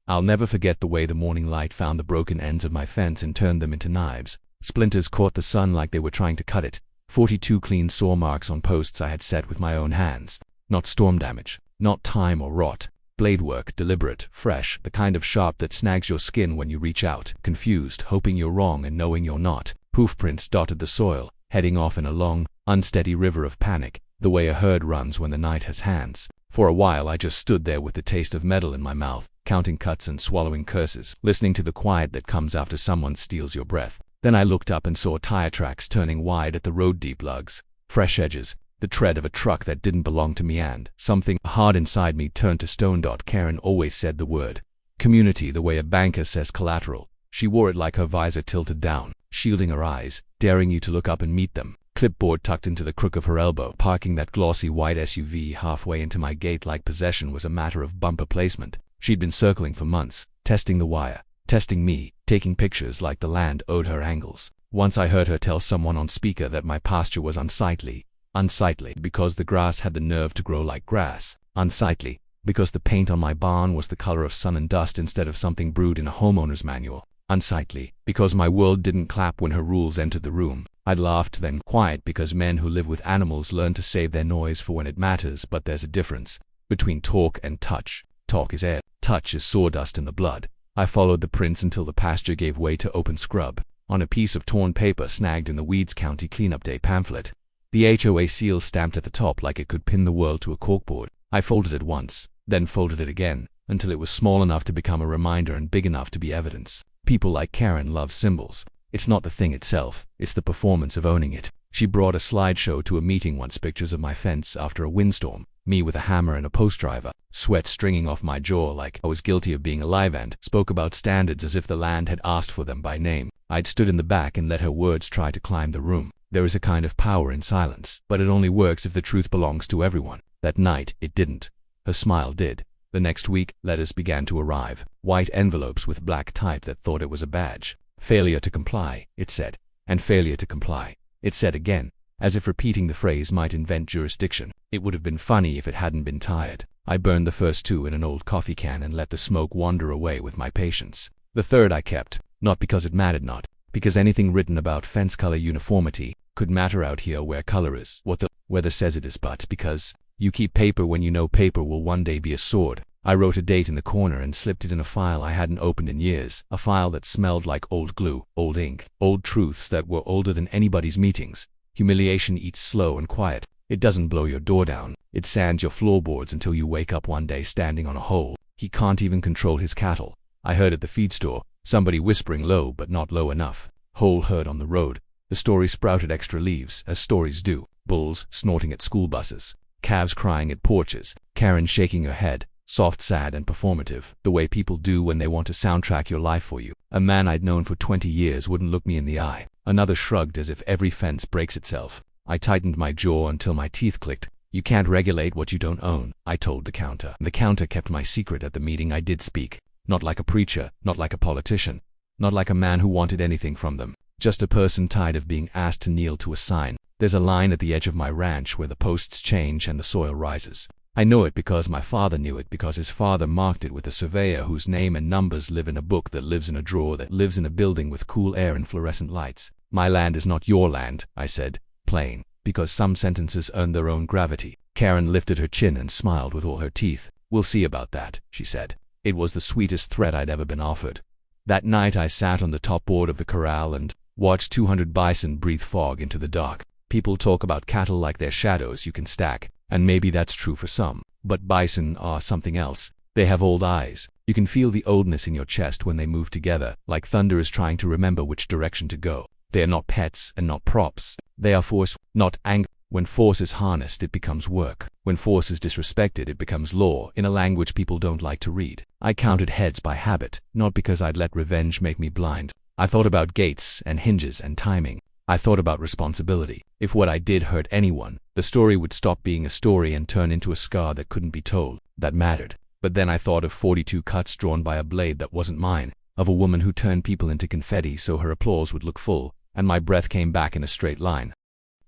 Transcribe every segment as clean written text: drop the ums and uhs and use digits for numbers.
I'll never forget the way the morning light found the broken ends of my fence and turned them into knives. Splinters caught the sun like they were trying to cut it. 42 clean saw marks on posts I had set with my own hands. Not storm damage, not time or rot. Blade work, deliberate, fresh, the kind of sharp that snags your skin when you reach out, confused, hoping you're wrong and knowing you're not. Hoofprints dotted the soil, heading off in a long, unsteady river of panic, the way a herd runs when the night has hands. For a while I just stood there with the taste of metal in my mouth, counting cuts and swallowing curses, listening to the quiet that comes after someone steals your breath. Then I looked up and saw tire tracks turning wide at the road, deep lugs, fresh edges, the tread of a truck that didn't belong to me, and something hard inside me turned to stone. Karen always said the word community the way a banker says collateral. She wore it like her visor tilted down, shielding her eyes, daring you to look up and meet them. Clipboard tucked into the crook of her elbow. Parking that glossy white SUV halfway into my gate-like possession was a matter of bumper placement. She'd been circling for months, testing the wire, testing me, taking pictures like the land owed her angles. Once I heard her tell someone on speaker that my pasture was unsightly. Unsightly because the grass had the nerve to grow like grass. Unsightly because the paint on my barn was the color of sun and dust instead of something brewed in a homeowner's manual. Unsightly because my world didn't clap when her rules entered the room. I'd laughed then. Quiet because men who live with animals learn to save their noise for when it matters, but there's a difference between talk and touch. Talk is air, touch is sawdust in the blood. I followed the prints until the pasture gave way to open scrub. On a piece of torn paper snagged in the Weeds County Cleanup Day pamphlet, the HOA seal stamped at the top like it could pin the world to a corkboard. I folded it once, then folded it again, until it was small enough to become a reminder and big enough to be evidence. People like Karen love symbols. It's not the thing itself, it's the performance of owning it. She brought a slideshow to a meeting once, pictures of my fence after a windstorm, me with a hammer and a post driver, sweat stringing off my jaw like I was guilty of being alive, and spoke about standards as if the land had asked for them by name. I'd stood in the back and let her words try to climb the room. There is a kind of power in silence, but it only works if the truth belongs to everyone. That night, it didn't. Her smile did. The next week, letters began to arrive, white envelopes with black type that thought it was a badge. Failure to comply, it said. And failure to comply, it said again, as if repeating the phrase might invent jurisdiction. It would have been funny if it hadn't been tired. I burned the first 2 in an old coffee can and let the smoke wander away with my patience. The third I kept, not because it mattered, not because anything written about fence color uniformity could matter out here where color is what the weather says it is, but because you keep paper when you know paper will one day be a sword. I wrote a date in the corner and slipped it in a file I hadn't opened in years, a file that smelled like old glue, old ink, old truths that were older than anybody's meetings. Humiliation eats slow and quiet. It doesn't blow your door down. It sands your floorboards until you wake up one day standing on a hole. He can't even control his cattle. I heard at the feed store, somebody whispering low but not low enough. Whole herd on the road. The story sprouted extra leaves, as stories do. Bulls snorting at school buses. Calves crying at porches. Karen shaking her head. Soft, sad, and performative, the way people do when they want to soundtrack your life for you. A man I'd known for 20 years wouldn't look me in the eye. Another shrugged as if every fence breaks itself. I tightened my jaw until my teeth clicked. You can't regulate what you don't own, I told the counter. The counter kept my secret at the meeting. I did speak. Not like a preacher, not like a politician, not like a man who wanted anything from them. Just a person tired of being asked to kneel to a sign. There's a line at the edge of my ranch where the posts change and the soil rises. I know it because my father knew it, because his father marked it with a surveyor whose name and numbers live in a book that lives in a drawer that lives in a building with cool air and fluorescent lights. My land is not your land, I said, plain, because some sentences earn their own gravity. Karen lifted her chin and smiled with all her teeth. We'll see about that, she said. It was the sweetest threat I'd ever been offered. That night I sat on the top board of the corral and watched 200 bison breathe fog into the dark. People talk about cattle like they're shadows you can stack. And maybe that's true for some, but bison are something else. They have old eyes. You can feel the oldness in your chest when they move together, like thunder is trying to remember which direction to go. They are not pets and not props. They are force, not anger. When force is harnessed, it becomes work. When force is disrespected, it becomes law, in a language people don't like to read. I counted heads by habit, not because I'd let revenge make me blind. I thought about gates and hinges and timing. I thought about responsibility. If what I did hurt anyone, the story would stop being a story and turn into a scar that couldn't be told. That mattered. But then I thought of 42 cuts drawn by a blade that wasn't mine, of a woman who turned people into confetti so her applause would look full, and my breath came back in a straight line.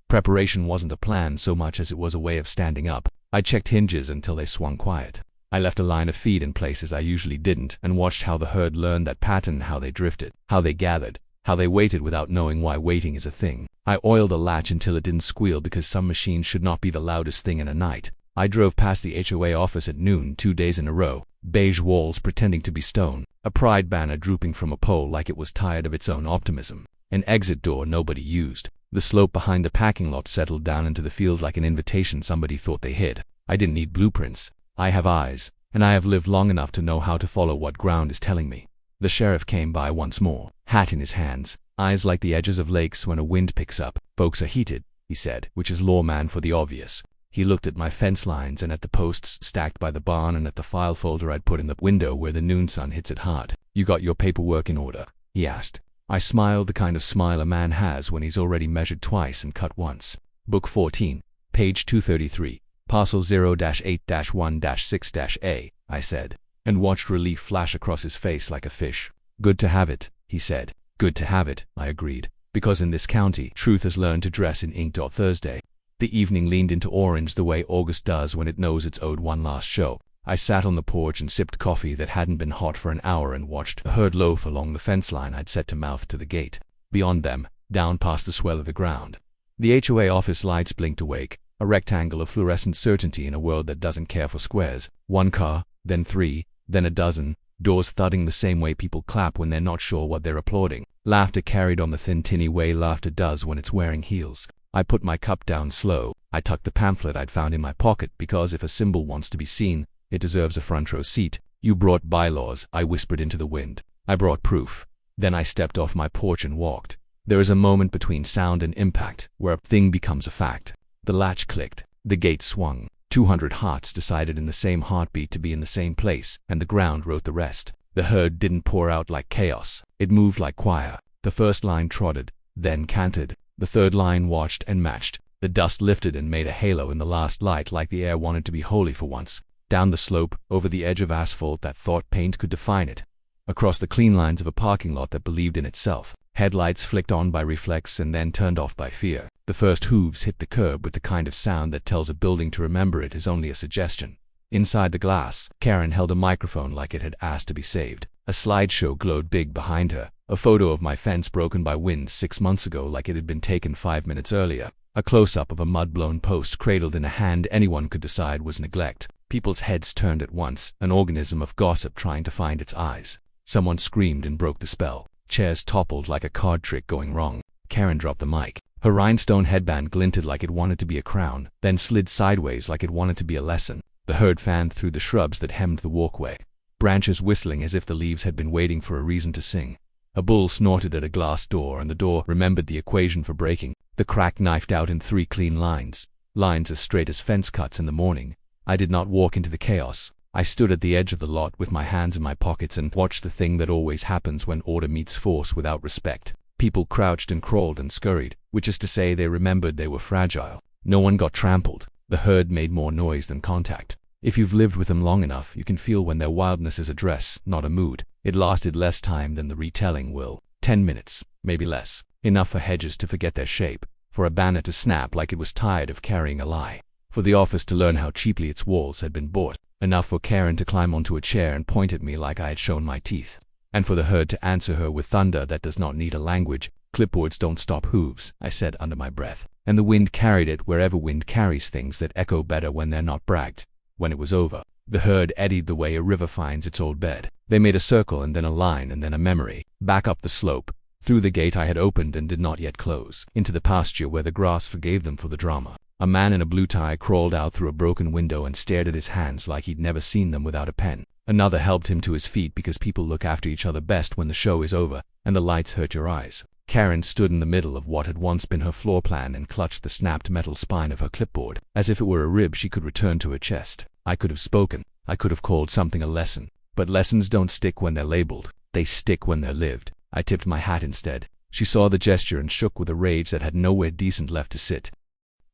Preparation wasn't a plan so much as it was a way of standing up. I checked hinges until they swung quiet. I left a line of feed in places I usually didn't and watched how the herd learned that pattern, how they drifted, how they gathered, how they waited without knowing why waiting is a thing. I oiled a latch until it didn't squeal because some machine should not be the loudest thing in a night. I drove past the HOA office at noon 2 days in a row, beige walls pretending to be stone, a pride banner drooping from a pole like it was tired of its own optimism, an exit door nobody used. The slope behind the parking lot settled down into the field like an invitation somebody thought they hid. I didn't need blueprints. I have eyes, and I have lived long enough to know how to follow what ground is telling me. The sheriff came by once more, hat in his hands, eyes like the edges of lakes when a wind picks up. "Folks are heated," he said, which is lawman for the obvious. He looked at my fence lines and at the posts stacked by the barn and at the file folder I'd put in the window where the noon sun hits it hard. "You got your paperwork in order?" he asked. I smiled, the kind of smile a man has when he's already measured twice and cut once. Book 14, page 233, parcel 0-8-1-6-A, I said, and watched relief flash across his face like a fish. "Good to have it," he said. "Good to have it," I agreed, because in this county, truth has learned to dress in ink. Thursday. The evening leaned into orange the way August does when it knows it's owed one last show. I sat on the porch and sipped coffee that hadn't been hot for an hour and watched a herd loaf along the fence line I'd set to mouth to the gate. Beyond them, down past the swell of the ground, the HOA office lights blinked awake, a rectangle of fluorescent certainty in a world that doesn't care for squares. One car, then 3, then a dozen, doors thudding the same way people clap when they're not sure what they're applauding. Laughter carried on the thin tinny way laughter does when it's wearing heels. I put my cup down slow. I tucked the pamphlet I'd found in my pocket because if a symbol wants to be seen, it deserves a front row seat. "You brought bylaws," I whispered into the wind. "I brought proof." Then I stepped off my porch and walked. There is a moment between sound and impact where a thing becomes a fact. The latch clicked. The gate swung. 200 hearts decided in the same heartbeat to be in the same place, and the ground wrote the rest. The herd didn't pour out like chaos. It moved like choir. The first line trotted, then cantered. The third line watched and matched. The dust lifted and made a halo in the last light like the air wanted to be holy for once. Down the slope, over the edge of asphalt that thought paint could define it. Across the clean lines of a parking lot that believed in itself. Headlights flicked on by reflex and then turned off by fear. The first hooves hit the curb with the kind of sound that tells a building to remember it is only a suggestion. Inside the glass, Karen held a microphone like it had asked to be saved. A slideshow glowed big behind her. A photo of my fence broken by wind 6 months ago like it had been taken 5 minutes earlier. A close-up of a mud-blown post cradled in a hand anyone could decide was neglect. People's heads turned at once, an organism of gossip trying to find its eyes. Someone screamed and broke the spell. Chairs toppled like a card trick going wrong. Karen dropped the mic. Her rhinestone headband glinted like it wanted to be a crown, then slid sideways like it wanted to be a lesson. The herd fanned through the shrubs that hemmed the walkway, branches whistling as if the leaves had been waiting for a reason to sing. A bull snorted at a glass door and the door remembered the equation for breaking. The crack knifed out in 3 clean lines as straight as fence cuts in the morning. I did not walk into the chaos. I stood at the edge of the lot with my hands in my pockets and watched the thing that always happens when order meets force without respect. People crouched and crawled and scurried, which is to say they remembered they were fragile. No one got trampled. The herd made more noise than contact. If you've lived with them long enough, you can feel when their wildness is a dress, not a mood. It lasted less time than the retelling will. 10 minutes, maybe less. Enough for hedges to forget their shape, for a banner to snap like it was tired of carrying a lie, for the office to learn how cheaply its walls had been bought. Enough for Karen to climb onto a chair and point at me like I had shown my teeth. And for the herd to answer her with thunder that does not need a language. "Clipboards don't stop hooves," I said under my breath. And the wind carried it wherever wind carries things that echo better when they're not bragged. When it was over, the herd eddied the way a river finds its old bed. They made a circle and then a line and then a memory. Back up the slope, through the gate I had opened and did not yet close, into the pasture where the grass forgave them for the drama. A man in a blue tie crawled out through a broken window and stared at his hands like he'd never seen them without a pen. Another helped him to his feet because people look after each other best when the show is over and the lights hurt your eyes. Karen stood in the middle of what had once been her floor plan and clutched the snapped metal spine of her clipboard, as if it were a rib she could return to her chest. I could have spoken. I could have called something a lesson. But lessons don't stick when they're labeled. They stick when they're lived. I tipped my hat instead. She saw the gesture and shook with a rage that had nowhere decent left to sit.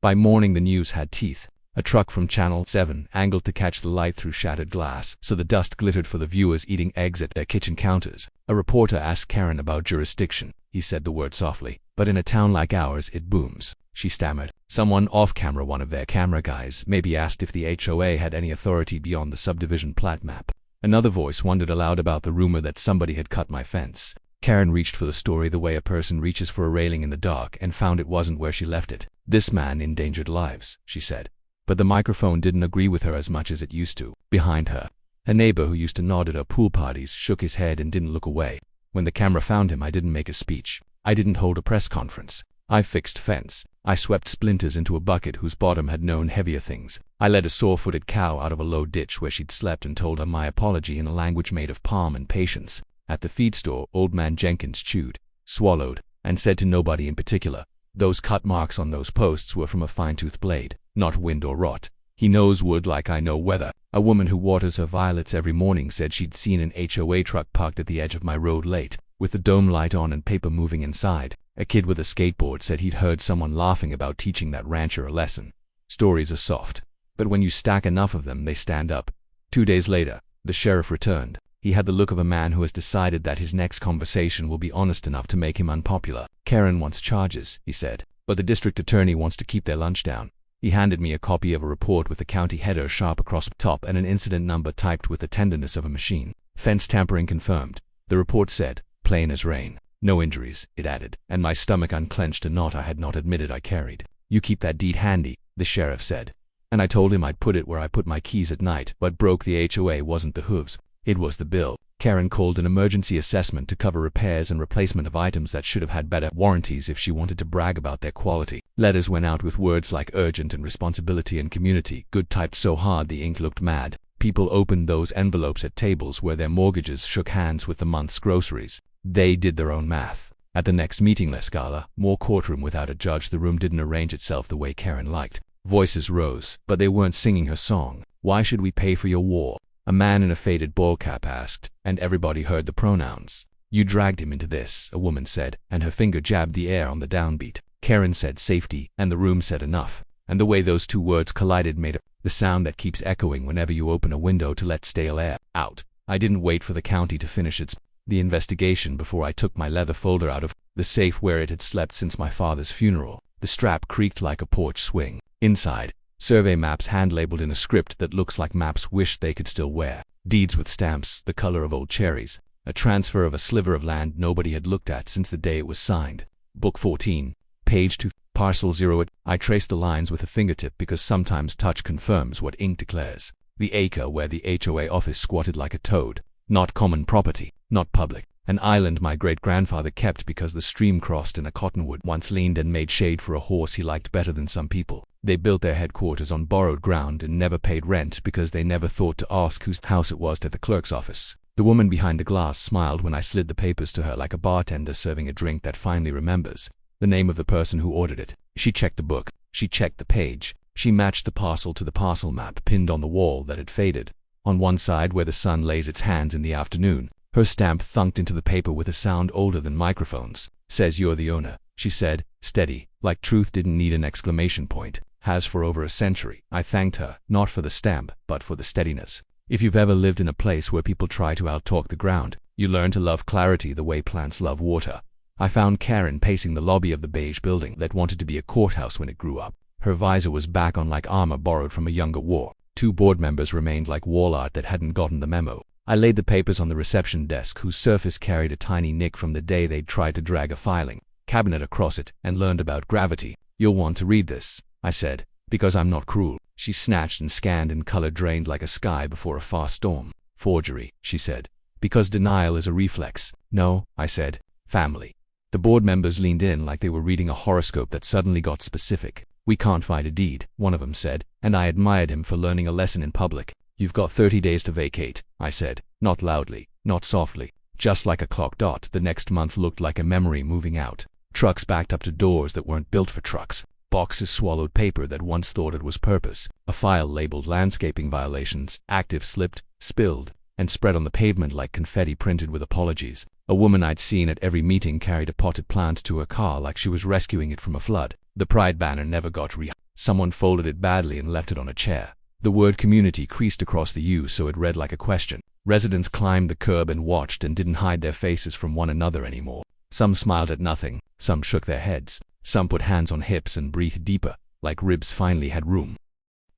By morning the news had teeth. A truck from Channel 7 angled to catch the light through shattered glass, so the dust glittered for the viewers eating eggs at their kitchen counters. A reporter asked Karen about jurisdiction. He said the word softly. "But in a town like ours it booms," she stammered. Someone off-camera, one of their camera guys, maybe asked if the HOA had any authority beyond the subdivision plat map. Another voice wondered aloud about the rumor that somebody had cut my fence. Karen reached for the story the way a person reaches for a railing in the dark and found it wasn't where she left it. This man endangered lives, she said. But the microphone didn't agree with her as much as it used to. Behind her, a neighbor who used to nod at her pool parties shook his head and didn't look away. When the camera found him, I didn't make a speech. I didn't hold a press conference. I fixed fence. I swept splinters into a bucket whose bottom had known heavier things. I led a sore-footed cow out of a low ditch where she'd slept and told her my apology in a language made of palm and patience. At the feed store, old man Jenkins chewed, swallowed, and said to nobody in particular, "Those cut marks on those posts were from a fine-tooth blade, not wind or rot. He knows wood like I know weather." A woman who waters her violets every morning said she'd seen an HOA truck parked at the edge of my road late, with the dome light on and paper moving inside. A kid with a skateboard said he'd heard someone laughing about teaching that rancher a lesson. Stories are soft, but when you stack enough of them, they stand up. 2 days later, the sheriff returned. He had the look of a man who has decided that his next conversation will be honest enough to make him unpopular. "Karen wants charges," he said, "but the district attorney wants to keep their lunch down." He handed me a copy of a report with the county header sharp across the top and an incident number typed with the tenderness of a machine. "Fence tampering confirmed," the report said, plain as rain. "No injuries," it added, and my stomach unclenched a knot I had not admitted I carried. "You keep that deed handy," the sheriff said. And I told him I'd put it where I put my keys at night. What broke the HOA wasn't the hooves. It was the bill. Karen called an emergency assessment to cover repairs and replacement of items that should have had better warranties if she wanted to brag about their quality. Letters went out with words like urgent and responsibility and community good typed so hard the ink looked mad. People opened those envelopes at tables where their mortgages shook hands with the month's groceries. They did their own math. At the next meeting, less gala, more courtroom without a judge. The room didn't arrange itself the way Karen liked. Voices rose, but they weren't singing her song. "Why should we pay for your war?" a man in a faded ball cap asked, and everybody heard the pronouns. "You dragged him into this," a woman said, and her finger jabbed the air on the downbeat. Karen said safety, and the room said enough. And the way those two words collided made the sound that keeps echoing whenever you open a window to let stale air out. I didn't wait for the county to finish the investigation before I took my leather folder out of the safe where it had slept since my father's funeral. The strap creaked like a porch swing. Inside, survey maps hand-labeled in a script that looks like maps wished they could still wear. Deeds with stamps, the color of old cherries. A transfer of a sliver of land nobody had looked at since the day it was signed. Book 14, page 2, parcel 0. I traced the lines with a fingertip because sometimes touch confirms what ink declares. The acre where the HOA office squatted like a toad. Not common property, not public. An island my great-grandfather kept because the stream crossed in a cottonwood once leaned and made shade for a horse he liked better than some people. They built their headquarters on borrowed ground and never paid rent because they never thought to ask whose house it was to the clerk's office. The woman behind the glass smiled when I slid the papers to her like a bartender serving a drink that finally remembers the name of the person who ordered it. She checked the book. She checked the page. She matched the parcel to the parcel map pinned on the wall that had faded. On one side where the sun lays its hands in the afternoon, her stamp thunked into the paper with a sound older than microphones. "Says you're the owner," she said, steady, like truth didn't need an exclamation point. "Has for over a century." I thanked her, not for the stamp, but for the steadiness. If you've ever lived in a place where people try to outtalk the ground, you learn to love clarity the way plants love water. I found Karen pacing the lobby of the beige building that wanted to be a courthouse when it grew up. Her visor was back on like armor borrowed from a younger war. 2 board members remained like wall art that hadn't gotten the memo. I laid the papers on the reception desk whose surface carried a tiny nick from the day they'd tried to drag a filing cabinet across it and learned about gravity. "You'll want to read this," I said, "because I'm not cruel." She snatched and scanned and color drained like a sky before a fast storm. "Forgery," she said, "because denial is a reflex." "No," I said, "family." The board members leaned in like they were reading a horoscope that suddenly got specific. "We can't find a deed," one of them said, and I admired him for learning a lesson in public. "You've got 30 days to vacate," I said, not loudly, not softly, just like a clock dot. The next month looked like a memory moving out. Trucks backed up to doors that weren't built for trucks. Boxes swallowed paper that once thought it was purpose. A file labeled landscaping violations, active slipped, spilled, and spread on the pavement like confetti printed with apologies. A woman I'd seen at every meeting carried a potted plant to her car like she was rescuing it from a flood. The pride banner never got Someone folded it badly and left it on a chair. The word community creased across the U so it read like a question. Residents climbed the curb and watched and didn't hide their faces from one another anymore. Some smiled at nothing, some shook their heads, some put hands on hips and breathed deeper. like ribs finally had room.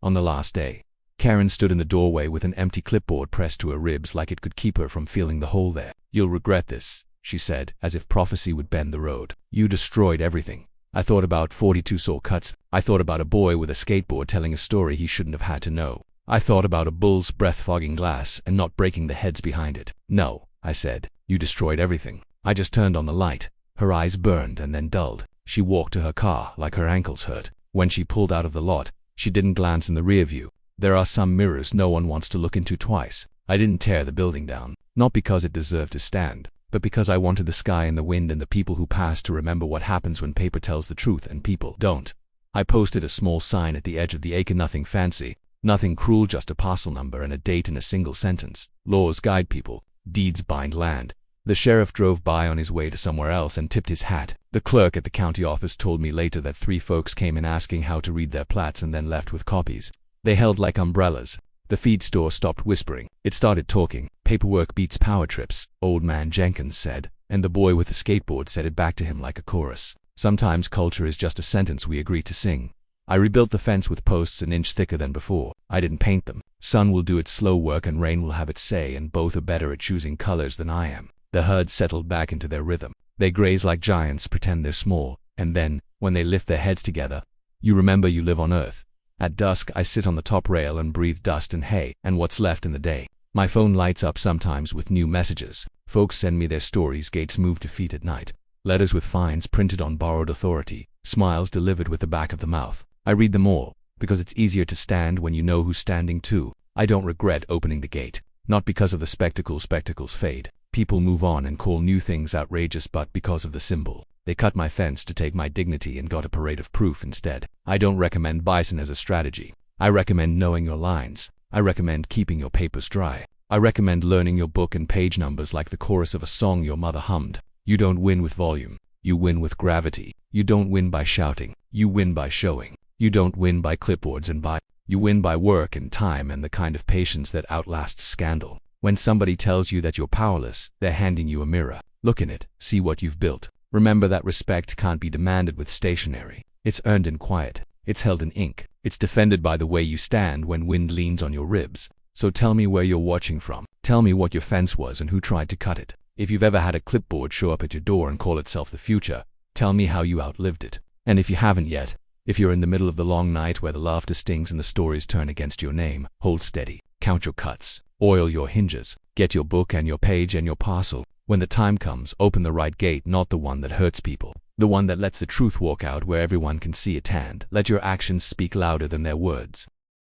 On the last day, Karen stood in the doorway with an empty clipboard pressed to her ribs like it could keep her from feeling the hole there. "You'll regret this," she said, as if prophecy would bend the road. "You destroyed everything." I thought about 42 saw cuts. I thought about a boy with a skateboard telling a story he shouldn't have had to know. I thought about a bull's breath fogging glass and not breaking the heads behind it. "No," I said, "you destroyed everything." I just turned on the light. Her eyes burned and then dulled. She walked to her car like her ankles hurt. When she pulled out of the lot, she didn't glance in the rear view. There are some mirrors no one wants to look into twice. I didn't tear the building down, not because it deserved to stand, but because I wanted the sky and the wind and the people who pass to remember what happens when paper tells the truth and people don't. I posted a small sign at the edge of the acre. "Nothing fancy, nothing cruel, just a parcel number and a date in a single sentence. Laws guide people, deeds bind land." The sheriff drove by on his way to somewhere else and tipped his hat. The clerk at the county office told me later that 3 folks came in asking how to read their plats and then left with copies. They held like umbrellas. The feed store stopped whispering. It started talking. "Paperwork beats power trips," Old Man Jenkins said, and the boy with the skateboard said it back to him like a chorus. Sometimes culture is just a sentence we agree to sing. I rebuilt the fence with posts an inch thicker than before. I didn't paint them. Sun will do its slow work and rain will have its say, and both are better at choosing colors than I am. The herd settled back into their rhythm. They graze like giants, pretend they're small, and then, when they lift their heads together, you remember you live on Earth. At dusk, I sit on the top rail and breathe dust and hay and what's left in the day. My phone lights up sometimes with new messages. Folks send me their stories. Gates move to feet at night. Letters with fines printed on borrowed authority. Smiles delivered with the back of the mouth. I read them all, because it's easier to stand when you know who's standing too. I don't regret opening the gate. Not because of the spectacle. Spectacles fade. People move on and call new things outrageous, but because of the symbol. They cut my fence to take my dignity and got a parade of proof instead. I don't recommend Bison as a strategy. I recommend knowing your lines. I recommend keeping your papers dry. I recommend learning your book and page numbers like the chorus of a song your mother hummed. You don't win with volume. You win with gravity. You don't win by shouting. You win by showing. You don't win by clipboards and by. You win by work and time and the kind of patience that outlasts scandal. When somebody tells you that you're powerless, they're handing you a mirror. Look in it. See what you've built. Remember that respect can't be demanded with stationery. It's earned in quiet. It's held in ink. It's defended by the way you stand when wind leans on your ribs. So tell me where you're watching from. Tell me what your fence was and who tried to cut it. If you've ever had a clipboard show up at your door and call itself the future, tell me how you outlived it. And if you haven't yet, if you're in the middle of the long night where the laughter stings and the stories turn against your name, hold steady. Count your cuts. Oil your hinges. Get your book and your page and your parcel. When the time comes, open the right gate, not the one that hurts people. The one that lets the truth walk out where everyone can see it, and let your actions speak louder than their words.